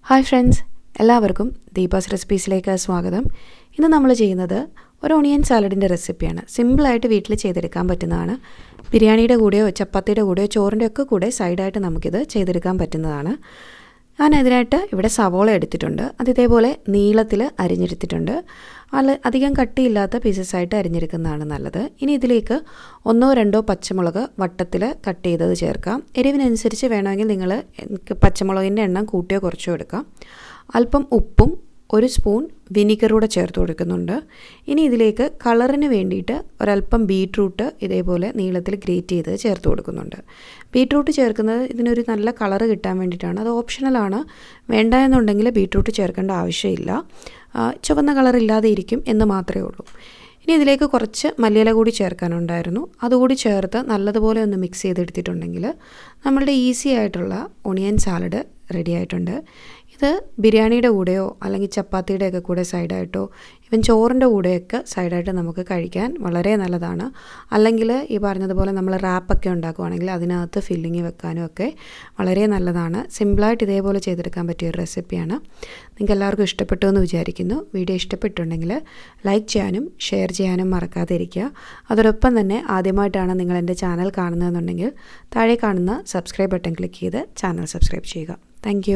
Hi friends, എല്ലാവർക്കും ദീപാസ് റെസിപ്പീസിലേക്ക് സ്വാഗതം. ഇന്ന് നമ്മൾ ചെയ്യുന്നത് ഒരു ഓണിയൻ സാലഡിൻ്റെ റെസിപ്പിയാണ്. സിമ്പിളായിട്ട് വീട്ടിൽ ചെയ്തെടുക്കാൻ പറ്റുന്നതാണ്. ബിരിയാണിയുടെ കൂടെയോ ചപ്പാത്തിയുടെ കൂടെയോ ചോറിൻ്റെ ഒക്കെ കൂടെ സൈഡായിട്ട് നമുക്കിത് ചെയ്തെടുക്കാൻ പറ്റുന്നതാണ്. ഞാൻ ഇതിനായിട്ട് ഇവിടെ സവോള എടുത്തിട്ടുണ്ട്. അത് ഇതേപോലെ നീളത്തിൽ അരിഞ്ഞെടുത്തിട്ടുണ്ട്. അധികം കട്ടിയില്ലാത്ത പീസസായിട്ട് അരിഞ്ഞെടുക്കുന്നതാണ് നല്ലത്. ഇനി ഇതിലേക്ക് 1-2 പച്ചമുളക് വട്ടത്തിൽ കട്ട് ചെയ്തത് ചേർക്കാം. എരിവിനനുസരിച്ച് വേണമെങ്കിൽ നിങ്ങൾ പച്ചമുളകിൻ്റെ എണ്ണം കൂട്ടിയോ കുറച്ചോ എടുക്കാം. അല്പം ഉപ്പും 1 സ്പൂൺ വിനീഗറൂടെ ചേർത്ത് കൊടുക്കുന്നുണ്ട്. ഇനി ഇതിലേക്ക് കളറിന് വേണ്ടിയിട്ട് ഒരല്പം ബീട്രൂട്ട് ഇതേപോലെ നീളത്തിൽ ഗ്രേറ്റ് ചെയ്ത് ചേർത്ത് കൊടുക്കുന്നുണ്ട്. ബീട്രൂട്ട് ചേർക്കുന്നത് ഇതിനൊരു നല്ല കളറ് കിട്ടാൻ വേണ്ടിയിട്ടാണ്. അത് ഓപ്ഷണലാണ്. വേണ്ട എന്നുണ്ടെങ്കിൽ ബീട്രൂട്ട് ചേർക്കേണ്ട ആവശ്യമില്ല. ചുവന്ന കളറില്ലാതെ ഇരിക്കും എന്ന് മാത്രമേ ഉള്ളൂ. ഇനി ഇതിലേക്ക് കുറച്ച് മല്ലിയില കൂടി ചേർക്കാനുണ്ടായിരുന്നു. അതുകൂടി ചേർത്ത് നല്ലതുപോലെ ഒന്ന് മിക്സ് ചെയ്തെടുത്തിട്ടുണ്ടെങ്കിൽ നമ്മളുടെ ഈസി ആയിട്ടുള്ള ഓണിയൻ സാലഡ് റെഡി ആയിട്ടുണ്ട്. ഇത് ബിരിയാണിയുടെ കൂടെയോ അല്ലെങ്കിൽ ചപ്പാത്തിയുടെയൊക്കെ കൂടെ സൈഡായിട്ടോ ഈവൻ ചോറിൻ്റെ കൂടെയൊക്കെ സൈഡായിട്ട് നമുക്ക് കഴിക്കാൻ വളരെ നല്ലതാണ്. അല്ലെങ്കിൽ ഈ പറഞ്ഞതുപോലെ നമ്മൾ റാപ്പൊക്കെ ഉണ്ടാക്കുവാണെങ്കിൽ അതിനകത്ത് ഫില്ലിങ് വെക്കാനും ഒക്കെ വളരെ നല്ലതാണ്. സിമ്പിളായിട്ട് ഇതേപോലെ ചെയ്തെടുക്കാൻ പറ്റിയ ഒരു റെസിപ്പിയാണ്. നിങ്ങൾക്ക് എല്ലാവർക്കും ഇഷ്ടപ്പെട്ടു എന്ന് വിചാരിക്കുന്നു. വീഡിയോ ഇഷ്ടപ്പെട്ടുണ്ടെങ്കിൽ ലൈക്ക് ചെയ്യാനും ഷെയർ ചെയ്യാനും മറക്കാതെ ഇരിക്കുക. അതോടൊപ്പം തന്നെ ആദ്യമായിട്ടാണ് നിങ്ങൾ എൻ്റെ ചാനൽ കാണുന്നതെന്നുണ്ടെങ്കിൽ താഴെ കാണുന്ന സബ്സ്ക്രൈബ് ബട്ടൺ ക്ലിക്ക് ചെയ്ത് ചാനൽ സബ്സ്ക്രൈബ് ചെയ്യുക. താങ്ക്